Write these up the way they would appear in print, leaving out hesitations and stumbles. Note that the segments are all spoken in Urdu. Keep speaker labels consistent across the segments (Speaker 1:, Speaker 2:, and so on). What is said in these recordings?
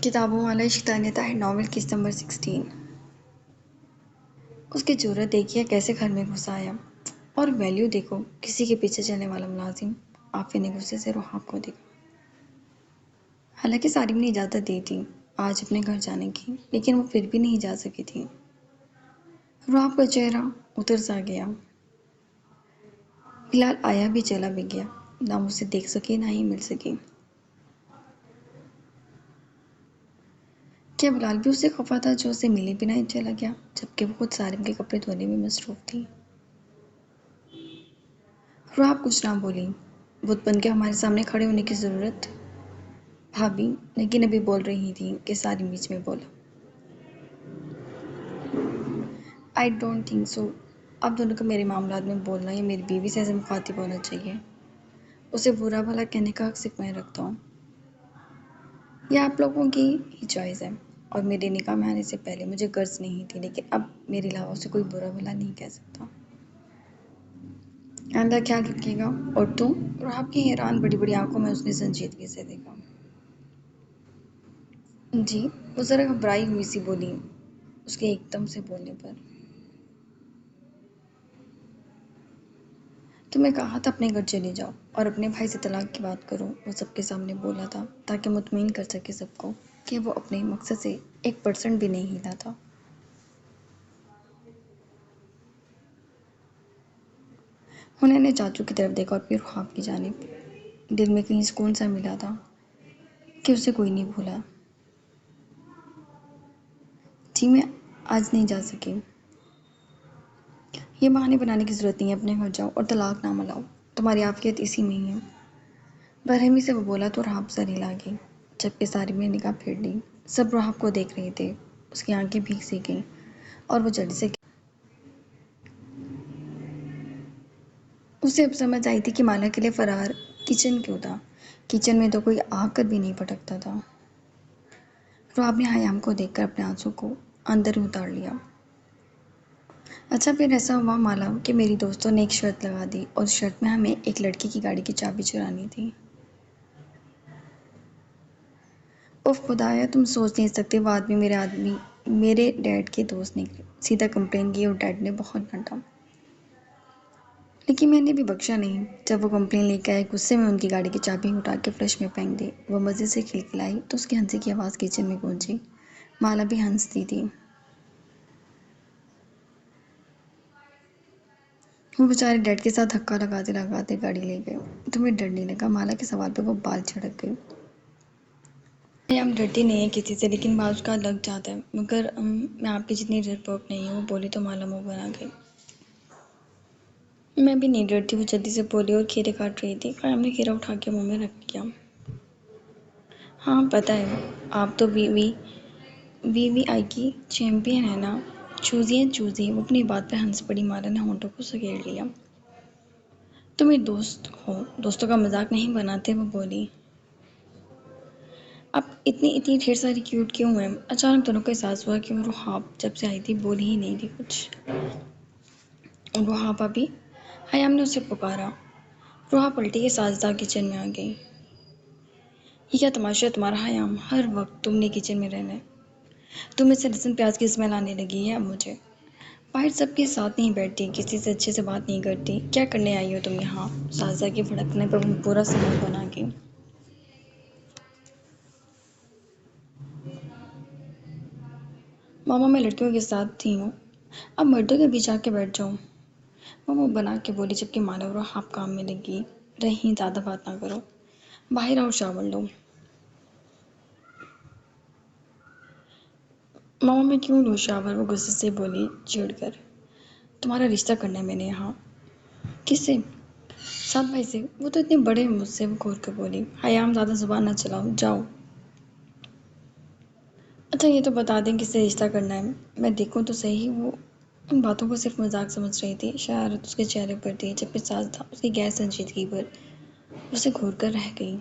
Speaker 1: کتابوں والا شیطان طاہر ناول قسط نمبر 16۔ اس کی جرأت دیکھیے کیسے گھر میں گھس آیا، اور ویلیو دیکھو کسی کے پیچھے چلنے والا ملازم۔ عافیہ نے غصے سے رحاب کو دیکھا۔ حالانکہ سارم نے اجازت دی تھی آج اپنے گھر جانے کی، لیکن وہ پھر بھی نہیں جا سکی تھی۔ رحاب کا چہرہ اتر سا گیا۔ بلال آیا بھی چلا بھی گیا، نہ اسے دیکھ سکی نہ ہی مل سکی۔ کیا بلال بھی اس سے خفا تھا جو اسے ملے بنا ہی چلا گیا، جبکہ وہ خود سارم کے کپڑے دھونے میں مصروف تھی؟ رحاب کچھ نہ بولی۔ بت بن کے ہمارے سامنے کھڑے ہونے کی ضرورت؟ بھابی لیکن ابھی بول رہی تھی کہ سارم بیچ میں بولا۔ I don't think so. آپ دونوں کو میرے معاملات میں بولنا یا میری بیوی سے ایسے مخاطب ہونا چاہیے۔ اسے برا بھلا کہنے کا حق صرف میں رکھتا ہوں۔ یہ آپ لوگوں کی ہی چوائس ہے، اور میرے نکاح میں آنے سے پہلے مجھے غرض نہیں تھی، لیکن اب میرے علاوہ اسے کوئی برا بھلا نہیں کہہ سکتا۔ آئندہ خیال رکھیے گا۔ اور تم؟ رحاب کی حیران بڑی بڑی آنکھوں میں اس نے سنجیدگی سے دیکھا۔ جی؟ وہ ذرا گھبرائی ہوئی سی بولی اس کے ایک دم سے بولنے پر۔ تمہیں کہا تھا اپنے گھر چلی جاؤ اور اپنے بھائی سے طلاق کی بات کرو، وہ سب کے سامنے بولا تھا تاکہ مطمئن کر سکے سب کو کہ وہ اپنے مقصد سے 1% بھی نہیں ہلا تھا۔ انہوں نے چاچو کی طرف دیکھا اور پھر رحاب کی جانب۔ دل میں کہیں سکون سا ملا تھا کہ اسے کوئی نہیں بھولا۔ جی میں آج نہیں جا سکی۔ یہ بہانے بنانے کی ضرورت نہیں ہے، اپنے گھر جاؤ اور طلاق نامہ لاؤ، تمہاری عافیت اسی میں ہی ہے۔ برہمی سے وہ بولا تو رحاب سر ہلا گئی، جبکہ سارم نے نگاہ پھیر لی۔ سب رحاب کو دیکھ رہے تھے۔ اس کی آنکھیں بھیگ سی گئیں اور وہ جلدی سے اسے اب سمجھ آئی تھی کہ مالا کے لیے فرار کچن کیوں تھا۔ کچن میں تو کوئی آ کر بھی نہیں پٹکتا تھا۔ رحاب نے حیام کو دیکھ کر اپنے آنسوں کو اندر ہی اتار لیا۔ اچھا پھر ایسا ہوا مالا کہ میری دوستوں نے ایک شرط لگا دی، اور اس شرط میں ہمیں ایک لڑکی کی گاڑی کی چابی چرانی تھی۔ اف خدایا، تم سوچ نہیں سکتے وہ آدمی میرے ڈیڈ کے دوست نکلے۔ سیدھا کمپلین کی اور ڈیڈ نے بہت ڈانٹا، لیکن میں نے بھی بخشا نہیں۔ جب وہ کمپلین لے کے آئے، غصے میں ان کی گاڑی کی چابی اٹھا کے فرش میں پھینک دی۔ وہ مزے سے کھلکھلائی تو اس کی ہنسی کی آواز کچن میں گونجی۔ مالا بھی ہنستی تھی۔ وہ بیچارے ڈیڈ کے ساتھ دھکا لگاتے لگاتے گاڑی لے گئے۔ تمہیں ڈر نہیں لگا؟ مالا کے سوال پہ وہ بال جھڑک گئی۔ حیام ڈرتی نہیں ہے کسی سے، لیکن بعض کا لگ جاتا ہے، مگر میں آپ کی جتنی ڈرپوک نہیں ہوں، وہ بولی تو مالا منہ بنا گئی۔ میں بھی نہیں ڈرتی، وہ جلدی سے بولی اور کھیرے کاٹ رہی تھی۔ حیام نے کھیرا اٹھا کے منہ میں رکھ لیا۔ ہاں پتہ ہے، آپ تو وی آئی کی چیمپئن ہیں نا۔ چوزی ہیں چوزی۔ وہ اپنی بات پہ ہنس پڑی۔ مالا نے ہونٹوں کو سکیڑ لیا۔ تم ایک دوست ہو، دوستوں کا مذاق نہیں بناتے، وہ بولی۔ اب اتنی ڈھیر ساری کیوٹ کیوں ہیں؟ اچانک دونوں کو احساس ہوا کہ رحاب جب سے آئی تھی بولی ہی نہیں تھی کچھ۔ رحاب ابھی؟ حیام نے اسے پکارا۔ رحاب پلٹی کے سازدہ کچن میں آ گئی۔ یہ کیا تماشا ہے تمہارا حیام؟ ہر وقت تم نے کچن میں رہنا ہے۔ تم سے لہسن پیاز کی اسمیل آنے لگی ہے اب مجھے۔ باہر سب کے ساتھ نہیں بیٹھتی، کسی سے اچھے سے بات نہیں کرتی، کیا کرنے آئی ہو تم یہاں؟ سازدہ کے بھڑکنے پر وہ پورا سمجھ بنا گئی۔ ماما میں لڑکیوں کے ساتھ تھی ہوں، اب مردوں کے بیچ آ کے بیٹھ جاؤ، وہ منہ بنا کے بولی، جبکہ مالا اور رحاب کام میں لگی رہیں۔ زیادہ بات نہ کرو، باہر آؤ شاور لو۔ ماما میں کیوں لوں شاور؟ وہ غصے سے بولی چڑ کر۔ تمہارا رشتہ کرنا ہے میں نے یہاں۔ کس سے؟ سات بھائی سے۔ وہ تو اتنے بڑے ہیں مجھ سے، وہ گھور کر بولی۔ حیام زیادہ زبان نہ چلاؤ، جاؤ۔ اچھا یہ تو بتا دیں کس سے رشتہ کرنا ہے، میں دیکھوں تو صحیح۔ وہ ان باتوں کو صرف مذاق سمجھ رہی تھی، شرارت اس کے چہرے پر تھی، جبکہ سازدہ اس کی غیر سنجیدگی پر اسے گھور کر رہ گئی۔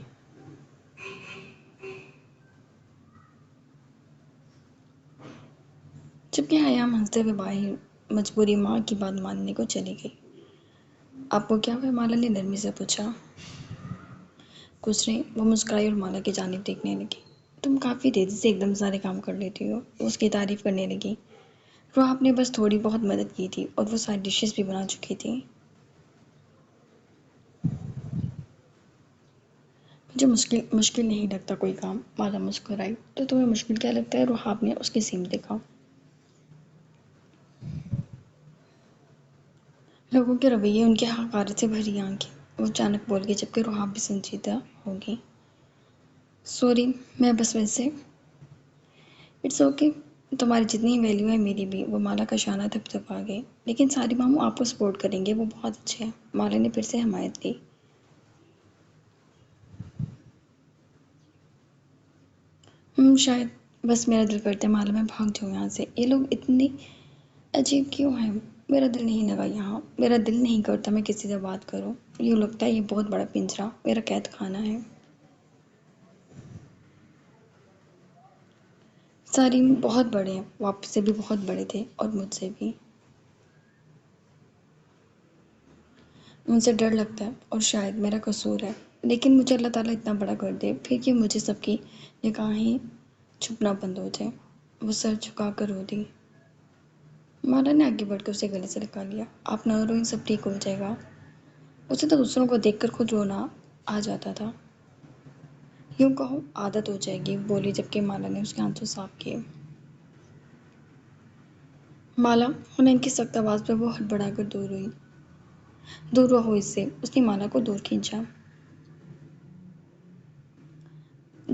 Speaker 1: جبکہ حیام ہنستے ہوئے باہر مجبوری ماں کی بات ماننے کو چلی گئی۔ آپ کو کیا ہوا؟ مالا نے نرمی سے پوچھا۔ کچھ نہیں، وہ مسکرائی اور مالا کی جانب دیکھنے لگی۔ تم کافی تیزی سے ایک دم سارے کام کر لیتی ہو، وہ اس کی تعریف کرنے لگی۔ روحا نے بس تھوڑی بہت مدد کی تھی اور وہ ساری ڈشز بھی بنا چکی تھی۔ مجھے مشکل نہیں لگتا کوئی کام، مالا مسکرائی۔ تو تمہیں مشکل کیا لگتا ہے؟ روحاب نے اس کی سمت دیکھا۔ لوگوں کے رویے، ان کی حقارت سے بھری آنکھیں۔ وہ اچانک بول گئی جبکہ روحاب بھی سنجیدہ ہو گئی۔ سوری، میں بس ویسے۔ اٹس اوکے، تمہاری جتنی ویلیو ہے میری بھی۔ وہ مالا کا شانہ تھپتھپا گئی۔ لیکن سارے ماموں آپ کو سپورٹ کریں گے، وہ بہت اچھے ہیں۔ مالا نے پھر سے حمایت کی۔ شاید بس میرا دل کرتا ہے مالا میں بھاگ جاؤں یہاں سے۔ یہ لوگ اتنے عجیب کیوں ہیں؟ میرا دل نہیں لگا یہاں، میرا دل نہیں کرتا میں کسی سے بات کروں۔ یوں لگتا ہے یہ بہت بڑا پنجرہ میرا قید خانہ ہے۔ سارے بہت بڑے ہیں، وہ آپ سے بھی بہت بڑے تھے اور مجھ سے بھی۔ ان سے ڈر لگتا ہے اور شاید میرا قصور ہے، لیکن مجھے اللہ تعالیٰ اتنا بڑا کر دے پھر کہ مجھے سب کی نگاہیں چھپنا بند ہو جائے۔ وہ سر جھکا کر رو دی۔ مالا نے آگے بڑھ کر اسے گلے سے لگا لیا۔ آپ نہ روئیں، سب ٹھیک ہو جائے گا۔ اسے تو دوسروں کو دیکھ کر خود رونا آ جاتا تھا۔ یوں کہو عادت ہو جائے گی، بولی جبکہ مالا نے اس کے آنسو صاف کیے۔ مالا، حنین کی سخت آواز پر وہ ہڑبڑا کر دور ہوئی۔ دور رہو اس سے، اس نے مالا کو دور کھینچا۔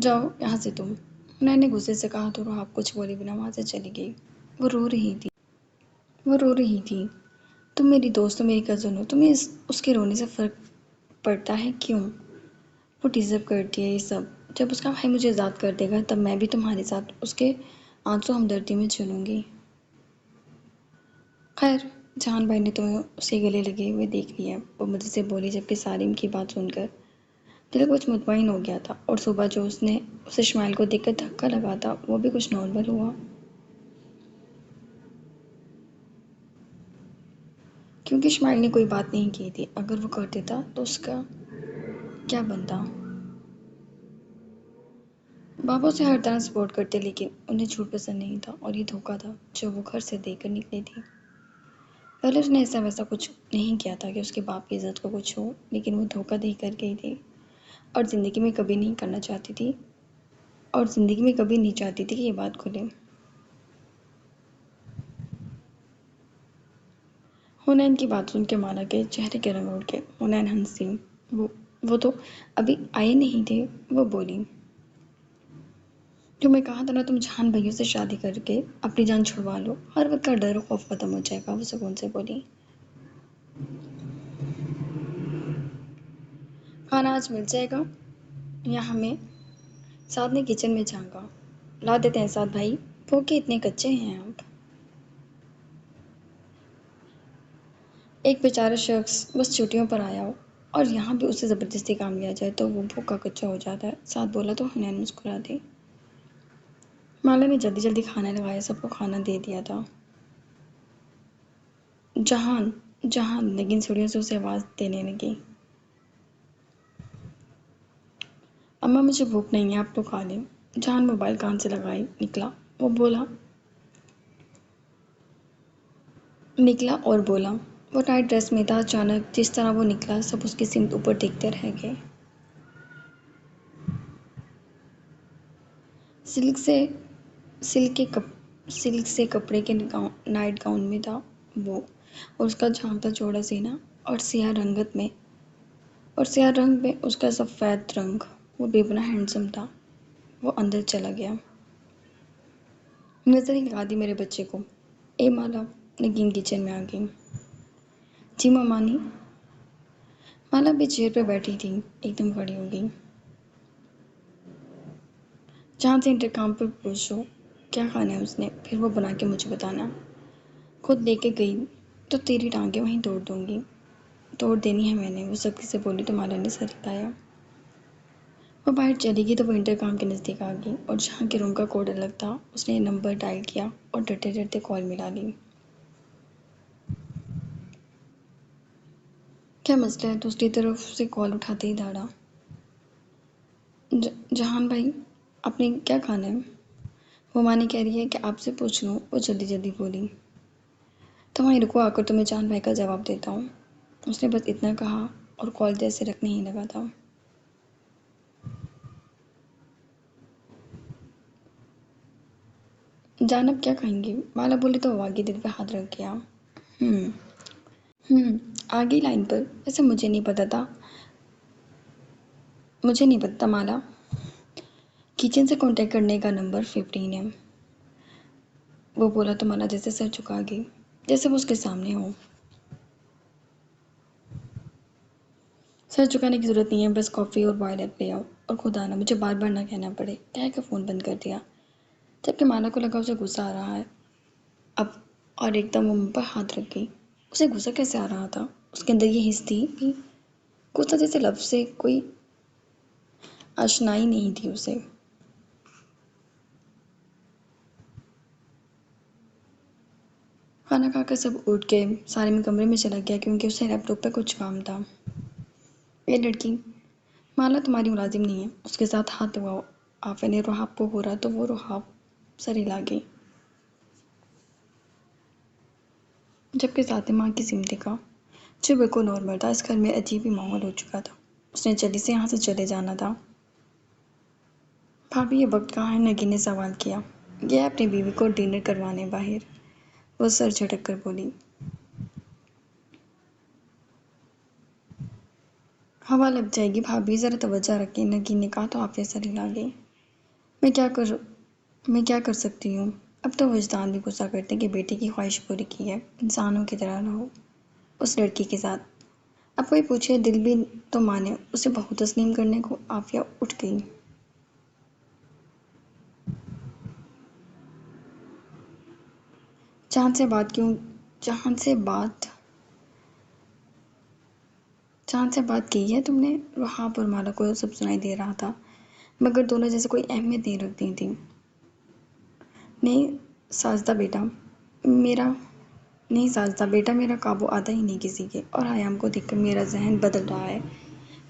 Speaker 1: جاؤ یہاں سے تم، حنین نے غصے سے کہا تو روحاب کچھ بولے بنا وہاں سے چلی گئی۔ وہ رو رہی تھی۔ وہ رو رہی تھی۔ تم میری دوست ہو، میری کزن ہو، تمہیں اس کے رونے سے فرق پڑتا ہے کیوں؟ وہ ڈیزرو کرتی ہے یہ سب۔ جب اس کا بھائی مجھے آزاد کر دے گا تب میں بھی تمہارے ساتھ اس کے آنسو ہمدردی میں چلوں گی۔ خیر، جہان بھائی نے تمہیں اسے گلے لگے ہوئے دیکھ لیا، وہ مجھ سے بولی جبکہ سالم کی بات سن کر دل کچھ مطمئن ہو گیا تھا، اور صبح جو اس نے اسے اسماعیل کو دیکھ کر دھکا لگا تھا وہ بھی کچھ نارمل ہوا۔ کیونکہ اسماعیل نے کوئی بات نہیں کی تھی، اگر وہ کر دیتا تو اس کا کیا بنتا؟ بابا اسے ہر طرح سپورٹ کرتے لیکن انہیں جھوٹ پسند نہیں تھا، اور یہ دھوکہ تھا جو وہ گھر سے دے کر نکلی تھی۔ پہلے اس نے ایسا ویسا کچھ نہیں کیا تھا کہ اس کے باپ کی عزت کو کچھ ہو، لیکن وہ دھوکہ دے کر گئی تھی، اور زندگی میں کبھی نہیں کرنا چاہتی تھی، اور زندگی میں کبھی نہیں چاہتی تھی کہ یہ بات کھلے۔ حنین کی بات سن کے مالا کے چہرے کے رنگ اڑ گئے۔ حنین ہنسی۔ وہ تو ابھی آئے نہیں تھے، وہ بولی۔ تمہیں کہا تھا نا تم جہان بھائیوں سے شادی کر کے اپنی جان چھڑوا لو، ہر وقت کا ڈر و خوف ختم ہو جائے گا، وہ سکون سے بولی۔ کھانا آج مل جائے گا یا ہمیں؟ سعد نے کچن میں جھانکا۔ لا دیتے ہیں سعد بھائی، بھوکے اتنے کچے ہیں آپ۔ ایک بیچارہ شخص بس چھٹیوں پر آیا ہو اور یہاں بھی اسے زبردستی کام لیا جائے تو وہ بھوکا کچا ہو جاتا ہے، سعد بولا تو حنین مسکرا دی۔ مالا نے جلدی جلدی کھانا لگایا، سب کو کھانا دے دیا تھا۔ جہان، جہان، لیکن سیڑھیوں سے اسے آواز دینے لگی۔ اماں مجھے بھوک نہیں ہے، آپ تو کھا لیں۔ جہان موبائل کان سے لگائے نکلا اور بولا۔ وہ نائٹ ڈریس میں تھا، اچانک جس طرح وہ نکلا سب اس کی سمت اوپر دیکھتے رہ گئے۔ سلک سے سلک سے کپڑے کے نائٹ گاؤن میں تھا وہ، اور اس کا جھانکتا چوڑا سینہ، اور سیاہ رنگ میں اس کا سفید رنگ، وہ بے پناہ ہینڈسم تھا۔ وہ اندر چلا گیا۔ نظر ہی لگا دی میرے بچے کو۔ اے مالا، نگین کچن میں آ گئی۔ جی مامانی۔ مالا بھی چیئر پہ بیٹھی تھی، ایک دم کھڑی ہو گئی۔ جہاں سے انٹرکام پر پوچھو کیا کھانا ہے اس نے، پھر وہ بنا کے مجھے بتانا۔ خود لے کے گئی تو تیری ٹانگیں وہیں توڑ دوں گی۔ توڑ دینی ہے میں نے، وہ سختی سے بولی تو مالا نے سر ہلایا۔ وہ باہر چلی گئی تو وہ انٹرکام کے نزدیک آ گئی، اور جہاں کے روم کا کوڈ الگ تھا اس نے نمبر ڈائل کیا اور ڈرتے ڈرتے کال ملا لی۔ کیا مسئلہ ہے؟ دوسری طرف سے کال اٹھاتے ہی دھاڑا۔ جہان بھائی، آپ نے کیا کھانا ہے؟ وہ مانی کہہ رہی ہے کہ آپ سے پوچھ لوں، وہ جلدی جلدی بولی۔ تو وہیں رکو، آ کر تمہیں جان بھائی کا جواب دیتا ہوں۔ اس نے بس اتنا کہا اور کال جیسے رکھنے ہی لگا تھا۔ جان اب کیا کہیں گی؟ مالا بولی تو وہ آگے دل پہ ہاتھ رکھ گیا۔ ہم آگے لائن پر، ویسے مجھے نہیں پتا مالا۔ کچن سے کانٹیکٹ کرنے کا نمبر 15 ہے۔ وہ بولا تو مالا جیسے سر جھکا گئی، جیسے وہ اس کے سامنے ہو۔ سر جھکانے کی ضرورت نہیں ہے، بس کافی اور بوائل ایگ لے آؤ، اور خدا نہ مجھے بار بار نہ کہنا پڑے۔ کہہ کے فون بند کر دیا، جبکہ مالا کو لگا اسے غصہ آ رہا ہے اب، اور ایک دم وہ منہ پر ہاتھ رکھ گئی۔ اسے غصہ کیسے آ رہا تھا؟ اس کے اندر یہ حس تھی بھی، غصہ جیسے لفظ سے کوئی آشنائی نہیں تھی اسے۔ کھانا کھا کر سب اٹھ کے سارے کمرے میں چلا گیا کیونکہ اسے لیپ ٹاپ پہ کچھ کام تھا۔ یہ لڑکی مالا تمہاری ملازم نہیں ہے، اس کے ساتھ ہاتھ دھواؤ۔ آفا نے رحاب کو گورا تو وہ رحاب سر ہلا گئی، جبکہ ساتھ ماں کی سمت کا جو بالکل نارمل تھا۔ اس گھر میں عجیب ہی ماحول ہو چکا تھا، اس نے جلدی سے یہاں سے چلے جانا تھا۔ بھابھی یہ وقت کہاں ہے؟ نگین نے سوال کیا۔ گیا اپنی بیوی کو ڈنر کروانے باہر، وہ سر جھٹک کر بولی۔ ہوا لگ جائے گی بھابھی، ذرا توجہ رکھیں، نگین نے کہا تو آفیہ سر ہلا گئی۔ میں کیا کر سکتی ہوں؟ اب تو وجدان بھی غصہ کرتے کہ بیٹی کی خواہش پوری کی ہے، انسانوں کی طرح رہو اس لڑکی کے ساتھ۔ اب کوئی پوچھے دل بھی تو مانے اسے بہو تسلیم کرنے کو۔ آفیہ اٹھ گئی۔ جان سے بات کی ہے تم نے؟ رحاب اور مالا کو سب سنائی دے رہا تھا، مگر دونوں جیسے کوئی اہمیت نہیں رکھتی تھیں۔ نہیں ساجدہ بیٹا میرا قابو آتا ہی نہیں کسی کے، اور حیام کو دیکھ کر میرا ذہن بدل رہا ہے،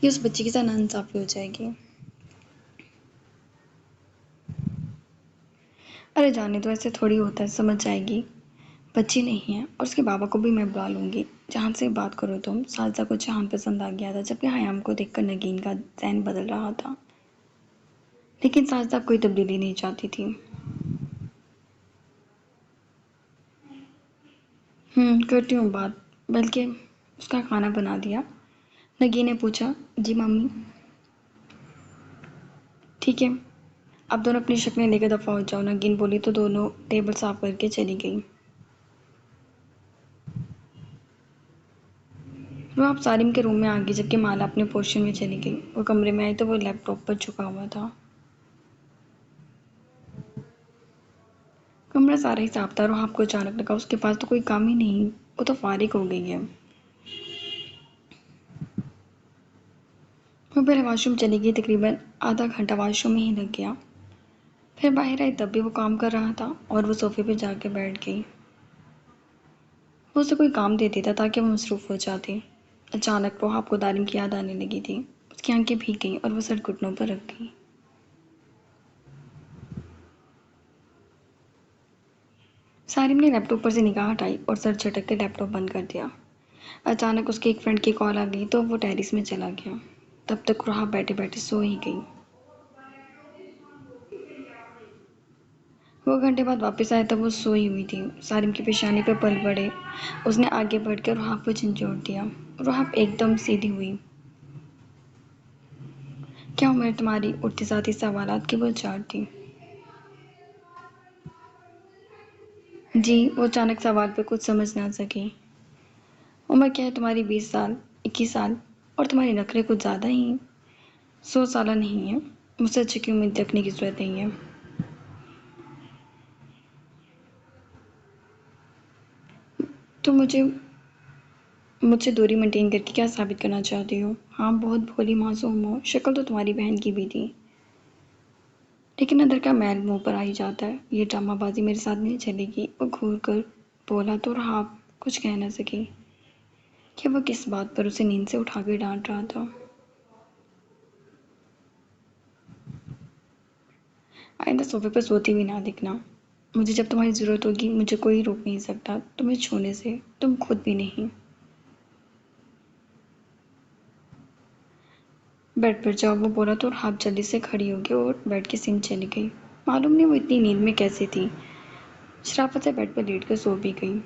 Speaker 1: یہ اس بچی کے ساتھ ناانصافی ہو جائے گی۔ ارے جانے دو، ایسے تھوڑی ہوتا ہے، سمجھ جائے گی، بچی نہیں ہے، اور اس کے بابا کو بھی میں بلا لوں گی۔ جہان سے بات کرو تم۔ ساجدہ کو جہان پسند آ گیا تھا، جبکہ حیام کو دیکھ کر نگین کا ذہن بدل رہا تھا، لیکن ساجدہ کوئی تبدیلی نہیں چاہتی تھی۔ کرتی ہوں بات، بلکہ اس کا کھانا بنا دیا؟ نگین نے پوچھا۔ جی ممی۔ ٹھیک ہے، اب دونوں اپنی شکلیں لے کر دفعہ ہو جاؤ، نگین بولی تو دونوں ٹیبل صاف کر کے چلی گئی۔ وہ اب سارم کے روم میں آ گئی، جبکہ مالا اپنے پورشن میں چلی گئی۔ وہ کمرے میں آئی تو وہ لیپ ٹاپ پر جھکا ہوا تھا۔ کمرہ سارا ہی صاف تھا۔ رحاب کو اچانک لگا اس کے پاس تو کوئی کام ہی نہیں، وہ تو فارغ ہو گئی ہے۔ وہ پہلے واش روم چلی گئی، تقریباً آدھا گھنٹہ واش روم میں ہی لگ گیا۔ پھر باہر آئی تب بھی وہ کام کر رہا تھا، اور وہ صوفے پہ جا کے بیٹھ گئی۔ وہ اسے کوئی کام دے دیتا تاکہ وہ مصروف ہو جاتی۔ اچانک رحاب کو دارم کی یاد آنے لگی تھی، اس کی آنکھیں بھیگ گئیں اور وہ سر گھٹنوں پر رکھ گئی۔ سارم نے لیپ ٹاپ پر سے نگاہ ہٹائی اور سر جھٹک کے لیپ ٹاپ بند کر دیا۔ اچانک اس کے ایک فرینڈ کی کال آ گئی تو وہ ٹیرس میں چلا گیا۔ تب تک رحاب بیٹھے بیٹھے سو ہی گئی۔ وہ گھنٹے بعد واپس آئے تب وہ سوئی ہوئی تھی۔ سارم کی پیشانی پر پل پڑے، اس نے آگے بڑھ کر رحاب کو جھنجھوڑ دیا۔ رحاب ایک دم سیدھی ہوئی۔ کیا عمر ہے تمہاری؟ اٹھتے ساتھ ہی سوالات کی بوچھار تھی۔ جی، وہ اچانک سوال پہ کچھ سمجھ نہ سکی۔ عمر کیا ہے تمہاری؟ 20 سال، 21 سال، اور تمہارے نخرے کچھ زیادہ ہی ہیں۔ 100 سالہ نہیں ہے، مجھ سے اچھی کی امید رکھنے کی ضرورت نہیں ہے۔ تم مجھ سے دوری مینٹین کر کے کیا ثابت کرنا چاہتی ہو؟ ہاں، بہت بھولی معصوم ہو، شکل تو تمہاری بہن کی بھی تھی، لیکن اندر کا میل منہ پر آ ہی جاتا ہے۔ یہ ڈرامہ بازی میرے ساتھ نہیں چلے گی۔ وہ گھور کر بولا تو رحاب کچھ کہہ نہ سکی کہ وہ کس بات پر اسے نیند سے اٹھا کے ڈانٹ رہا تھا۔ آئندہ صوفے پر سوتی بھی نہ دکھنا. مجھے جب تمہاری ضرورت ہوگی مجھے کوئی روک نہیں سکتا تمہیں چھونے سے، تم خود بھی نہیں. بیڈ پر جاؤ، وہ بولا تو آپ جلدی سے کھڑی ہو گئی اور بیڈ کی سمت چلی گئی. معلوم نہیں وہ اتنی نیند میں کیسی تھی، شرافت سے بیڈ پر لیٹ کر سو بھی گئی.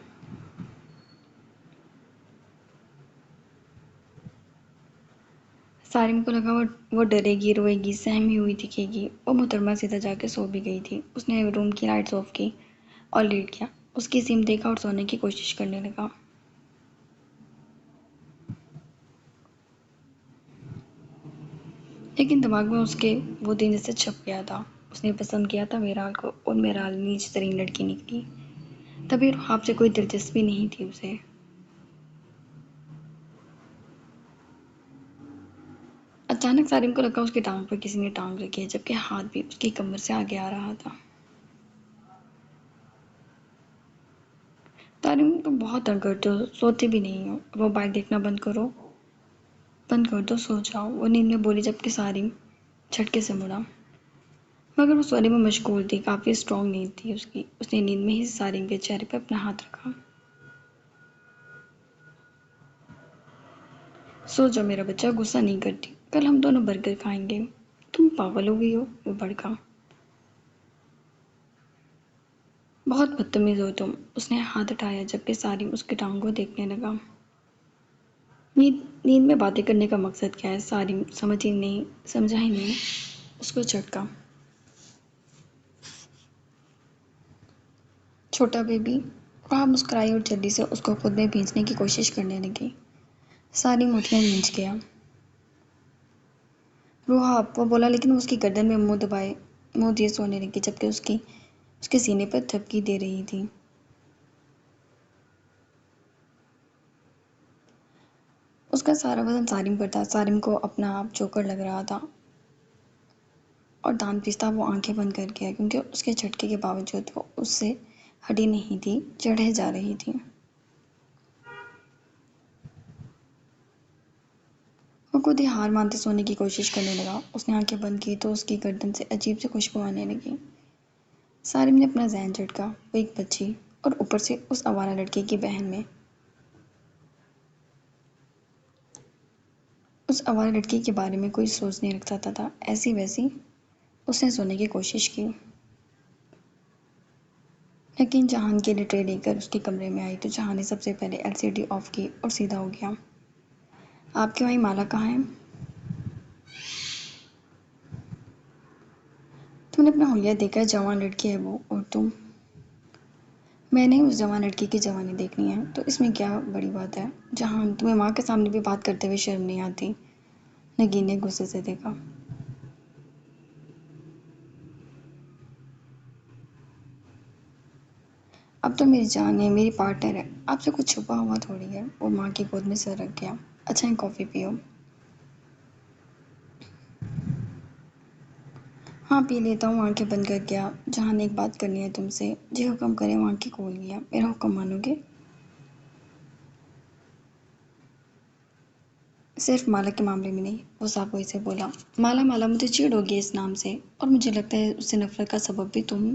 Speaker 1: سارم کو لگا وہ ڈرے گی، روئے گی، سہمی ہوئی دکھے گی. وہ محترمہ سیدھا جا کے سو بھی گئی تھی. اس نے روم کی لائٹس آف کی اور لیٹ گیا. اس کی سیم دیکھا اور سونے کی کوشش کرنے لگا. لیکن دماغ میں اس کے وہ دن جیسے چھپ گیا تھا. اس نے پسند کیا تھا میرال کو اور میرال نیچ ترین لڑکی نکلی. تبھی آپ سے کوئی دلچسپی نہیں تھی اسے. اچانک سارم کو لگا اس کی ٹانگ پر کسی نے ٹانگ رکھی ہے، جبکہ ہاتھ بھی اس کی کمر سے آگے آ رہا تھا. سارم تم بہت تنگ کرتے ہو، سوتے بھی نہیں ہو. وہ بائک دیکھنا بند کر دو، سو جاؤ. وہ نیند میں بولی جبکہ سارم جھٹکے سے مڑا. مگر وہ سونے میں مشغول تھی. کافی اسٹرانگ نیند تھی اس کی. اس نے نیند میں ہی سارم کے چہرے پر اپنا ہاتھ رکھا. سو جاؤ میرا بچہ، غصہ نہیں کرتی. کل ہم دونوں برگر کھائیں گے. تم پاگل ہو گئی ہو، وہ بھڑکا. بہت بدتمیز ہو تم. اس نے ہاتھ اٹھایا جبکہ سارم اس کی ٹانگ کو دیکھنے لگا. نیند میں باتیں کرنے کا مقصد کیا ہے؟ سارم سمجھا ہی نہیں. اس کو جھٹکا. چھوٹا بیبی. وہ مسکرائی اور جلدی سے اس کو خود میں بھیجنے کی کوشش کرنے لگی. سارم اٹھنے بھیج گیا. روحا، وہ بولا، لیکن وہ اس کی گردن میں منہ دیے سونے لگی جبکہ اس کے سینے پر تھپکی دے رہی تھی. اس کا سارا وزن سارم پر تھا. سارم کو اپنا آپ جوکر لگ رہا تھا اور دانت پیستا وہ آنکھیں بند کر گیا کیونکہ اس کے جھٹکے کے باوجود وہ اس سے ہٹی نہیں تھی، چڑھے جا رہی تھی. وہ خود ہی ہار مانتے سونے کی کوشش کرنے لگا. اس نے آنکھیں بند کی تو اس کی گردن سے عجیب سی خوشبو آنے لگی. سارم نے اپنا ذہن جھٹکا. وہ ایک بچی اور اوپر سے اس آوارہ لڑکے کی بہن میں. اس آوارہ لڑکی کے بارے میں کوئی سوچ نہیں رکھ سکتا تھا. ایسی ویسی اس نے سونے کی کوشش کی. لیکن جہان کے لیے ٹرے لے کر اس کے کمرے میں آئی تو جہان نے سب سے پہلے LCD آف کی اور سیدھا ہو گیا. آپ کی مائی مالا کہاں ہے؟ تم نے اپنا حلیہ دیکھا ہے؟ جوان لڑکی ہے وہ. اور تم؟ میں نے اس جوان لڑکی کی جوانی دیکھنی ہے تو اس میں کیا بڑی بات ہے؟ جہان، تمہیں ماں کے سامنے بھی بات کرتے ہوئے شرم نہیں آتی؟ نگین نے غصے سے دیکھا. اب تو میری جان ہے، میری پارٹنر ہے. آپ سے کچھ چھپا ہوا تھوڑی ہے. وہ ماں کی گود میں سر رکھ گیا. اچھا، ایک کافی پیو. ہاں پی لیتا ہوں. آنکھیں بند کر گیا. جہان نے ایک بات کرنی ہے تم سے. جی حکم کریں. وہ آنکھیں کھول لیا. میرا حکم مانو گے؟ صرف مالا کے معاملے میں نہیں. وہ صابوئی سے بولا. مالا مجھے چڑ ہوگی اس نام سے، اور مجھے لگتا ہے اس سے نفرت کا سبب بھی تم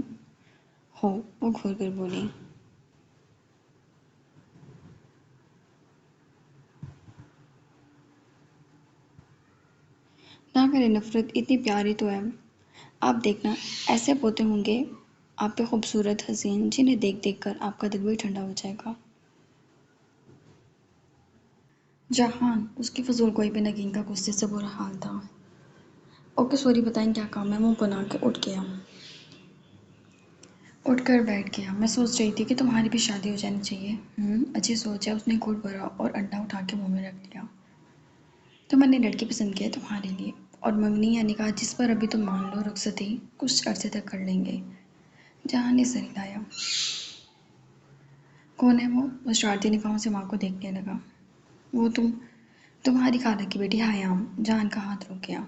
Speaker 1: ہو. وہ گھور کر بولی. نہ کرے نفرت، اتنی پیاری تو ہے. آپ دیکھنا ایسے پوتے ہوں گے آپ پہ خوبصورت حسین، جنہیں دیکھ دیکھ کر آپ کا دل بھی ٹھنڈا ہو جائے گا. جہان، اس کی فضول گوئی پہ نگین کا غصے سے برا حال تھا. اوکے سوری، بتائیں کیا کام ہے؟ منہ بنا کے اٹھ گیا. اٹھ کر بیٹھ گیا. میں سوچ رہی تھی کہ تمہاری بھی شادی ہو جانی چاہیے. اچھی سوچ ہے. اس نے گھونٹ بھرا اور انڈا اٹھا کے منہ میں رکھ لیا. تو میں نے لڑکی پسند کی ہے تمہارے لیے، اور منگنی یا نکاح جس پر ابھی تم مان لو رخصتی کچھ عرصے تک کر لیں گے. جہان نے سر ہلایا. کون ہے وہ؟ وہ شرارتی نگاہوں سے ماں کو دیکھنے لگا. وہ تمہاری خالہ کی بیٹی حیام. جہان کا ہاتھ رک گیا.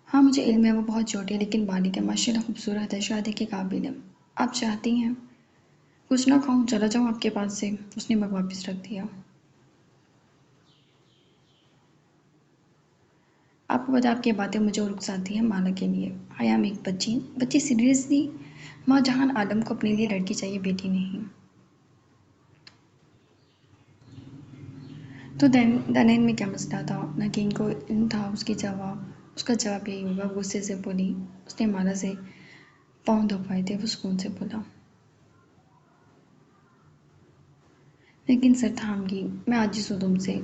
Speaker 1: ہاں مجھے علم ہے وہ بہت چھوٹی ہے لیکن بالغ ہے. ماشاءاللہ خوبصورت ہے. شادی کے قابل ہے. آپ چاہتی ہیں کچھ نہ کھاؤں، چلا جاؤں آپ کے پاس سے؟ اس نے مگ واپس رکھ دیا. آپ کو پتا آپ کی باتیں مجھے اور اکساتی ہیں مالا کے لیے. حیام ایک بچی سیریسلی ماں جہان عالم کو اپنے لیے لڑکی چاہیے بیٹی نہیں. تو دنین میں کیا مسئلہ تھا؟ نگین کو علم تھا اس کا جواب یہی ہوگا. غصے سے بولی. اس نے مالا سے پاؤں دبائے تھے. وہ سکون سے بولا. لیکن سر تھام گئی. میں عاجز ہوں تم سے.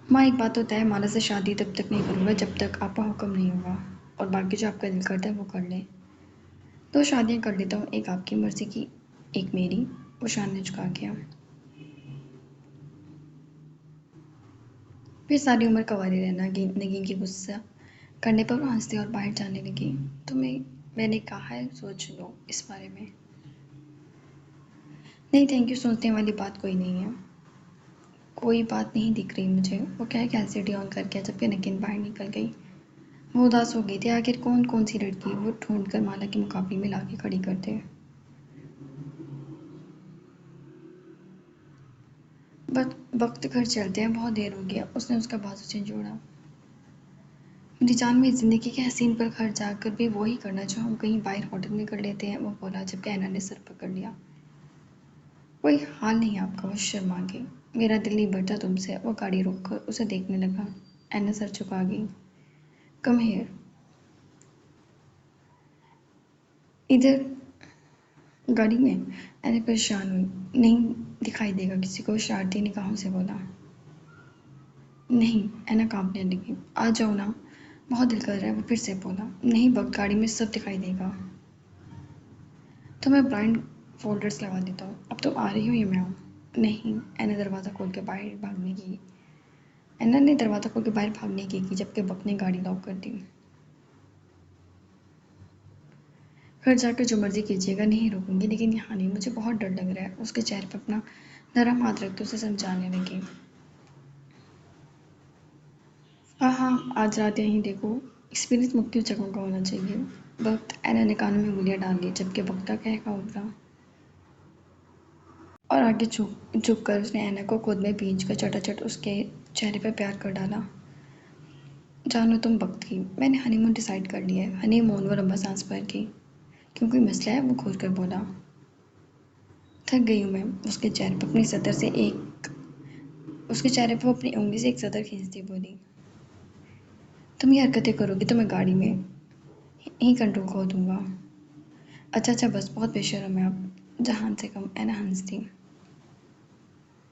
Speaker 1: ماں ایک بات تو طے ہے، مالا سے شادی تب تک نہیں کروں گا جب تک آپ کا حکم نہیں ہوگا، اور باقی جو آپ کا دل کرتا ہے وہ کر لیں. 2 شادیاں کر لیتا ہوں، ایک آپ کی مرضی کی، ایک میری. وہ شان نے جھکا گیا. پھر ساری عمر کنواری رہنا. نگین کی غصہ کرنے پر وہ ہنستے اور باہر جانے لگی. میں نے کہا ہے سوچ لو اس بارے میں. نہیں تھینک یو، سوچنے والی بات کوئی نہیں ہے. کوئی بات نہیں دکھ رہی مجھے. وہ کہہ کے LCD آن کر گیا جبکہ نگین باہر نکل گئی. وہ اداس ہو گئی تھی. آخر کون سی لڑکی وہ ڈھونڈ کر مالا کے مقابلے میں لا کے کھڑی کر دے. وقت گھر چلتے ہیں، بہت دیر ہو گیا. اس نے اس کا بازو سے جوڑا. میری جان، میں زندگی کے حسین پر گھر جا کر بھی وہی کرنا جو ہم کہیں باہر ہوٹل میں کر لیتے ہیں، وہ بولا جبکہ اینا نے سر پکڑ لیا. کوئی حال نہیں آپ کا. وہ شرما گئی. میرا دل نہیں بھرتا تم سے. وہ گاڑی روک کر اسے دیکھنے لگا. اینا سر چکا گئی. Come here. ادھر. گاڑی میں. اینا پریشان ہوئی. نہیں دکھائی دے گا کسی کو. شرارتی نگاہوں سے بولا. نہیں. اینا کانپنے لگی. آ جاؤ نا. بہت دل کر رہا ہے. وہ پھر سے بولا. نہیں وقت گاڑی میں سب دکھائی دے گا. تو میں بلائنڈ فولڈرز لگا دیتا ہوں. اب تم آ رہی ہو یا میں آؤں؟ نہیں. اینا نے دروازہ کھول کے باہر بھاگنے کی جبکہ وقت نے گاڑی لاک کر دی. گھر جا کر جو مرضی کیجیے گا. نہیں روکوں گی لیکن یہاں نہیں. مجھے بہت ڈر لگ رہا ہے. اس کے چہرے پر اپنا نرم ہاتھ رکھتے اسے سمجھانے لگی. ہاں آج رات یہیں دیکھو. ایکسپیرئنس مختلف جگہوں کا ہونا چاہیے. وقت. اینا نے کانوں میں انگلیاں ڈال لی جبکہ وقت کا قہقہ ابھرا. اور آگے جھک کر اس نے اینا کو گود میں بھینچ کر چٹاچٹ اس کے چہرے پر پیار کر ڈالا. جانو تم وقت کی. میں نے ہنی مون ڈیسائیڈ کر لیا ہے. ہنی مون. وہ لمبا سانس بھر کے. کیوں کوئی مسئلہ ہے؟ وہ کھول کر بولا. تھک گئی ہوں میں. اس کے چہرے پر وہ اپنی انگلی سے ایک سطر کھینچتی بولی. تم یہ حرکتیں کرو گی تو میں گاڑی میں ہی کنٹرول کھو دوں گا. اچھا بس. بہت بے شرم ہے آپ. جہان سے کم. اینا ہنستی.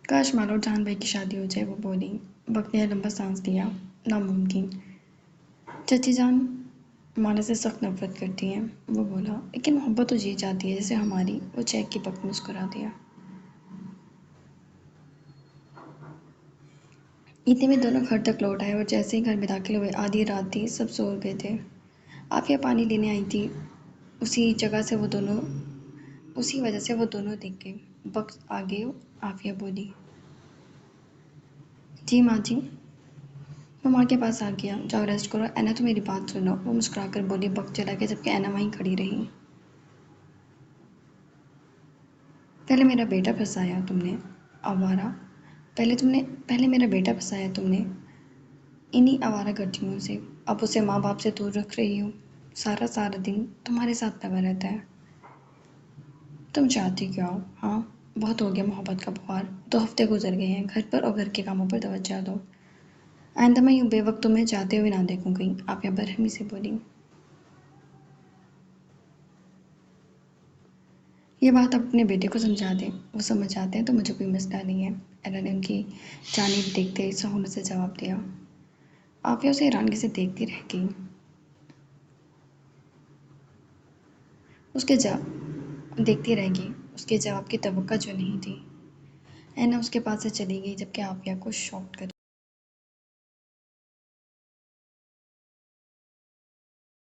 Speaker 1: کاش مالا اور جہان بھائی کی شادی ہو جائے. وہ بولی. وقت نے لمبا سانس لیا. ناممکن. چچی جان مالا سے سخت نفرت کرتی ہیں. وہ بولا. لیکن محبت تو جی جاتی ہے جیسے ہماری. وہ چیک کی وقت مسکرا دیا. اتنے میں دونوں گھر تک لوٹ آئے اور جیسے ہی گھر میں داخل ہوئے آدھی رات تھی. سب سو گئے تھے. عافیہ پانی لینے آئی تھی. اسی وجہ سے وہ دونوں دکھ گئے. وقت آ گئے ہو؟ عافیہ بولی. جی ماں جی. وہ ماں کے پاس آ گیا. جاؤ ریسٹ کرو. اینا تو میری بات سنو. وہ مسکرا کر بولی. وقت چلا گیا جبکہ اینا وہیں کھڑی رہی. پہلے میرا بیٹا پھنسایا تم نے آوارہ. پہلے میرا بیٹا پھنسایا تم نے انہی آوارہ گردیوں سے. اب اسے ماں باپ سے دور رکھ رہی ہو. سارا دن تمہارے ساتھ لگا رہتا ہے. تم چاہتی کیا ہو؟ ہاں بہت ہو گیا محبت کا بخار. 2 ہفتے گزر گئے ہیں. گھر پر اور گھر کے کاموں پر توجہ دو. آئندہ میں یوں بے وقت تمہیں جاتے ہوئے نہ دیکھوں کہیں. عافیہ برہمی سے بولی. یہ بات آپ اپنے بیٹے کو سمجھا دیں. وہ سمجھ جاتے ہیں تو مجھے کوئی مسئلہ نہیں ہے. اینا نے ان کی جانب دیکھتے سہولت سے جواب دیا. عافیہ اسے حیرانگی سے دیکھتی رہ گئی. اس کے جواب کی توقع جو نہیں تھی. اینا اس کے پاس سے چلی گئی جبکہ عافیہ کو شاکڈ کر